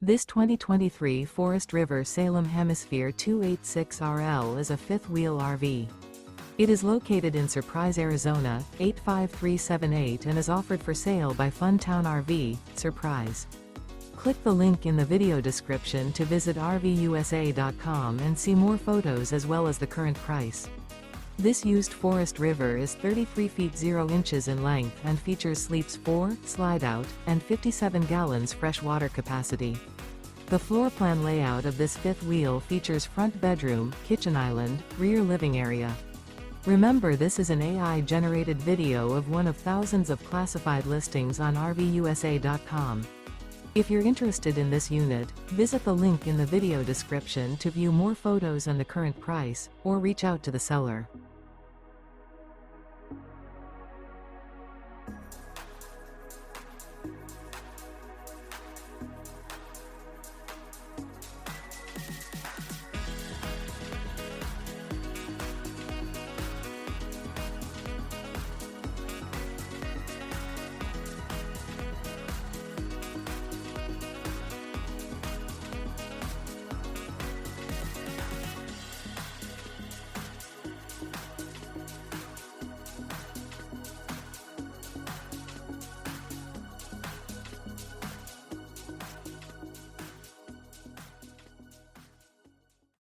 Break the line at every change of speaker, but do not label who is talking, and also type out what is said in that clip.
This 2023 Forest River Salem Hemisphere 286RL is a fifth-wheel RV. It is located in Surprise, Arizona, 85378 and is offered for sale by Funtown RV, Surprise. Click the link in the video description to visit RVUSA.com and see more photos as well as the current price. This used Forest River is 33 feet 0 inches in length and features sleeps 4, slide-out, and 57 gallons fresh water capacity. The floor plan layout of this fifth wheel features front bedroom, kitchen island, rear living area. Remember, this is an AI-generated video of one of thousands of classified listings on RVUSA.com. If you're interested in this unit, visit the link in the video description to view more photos and the current price, or reach out to the seller.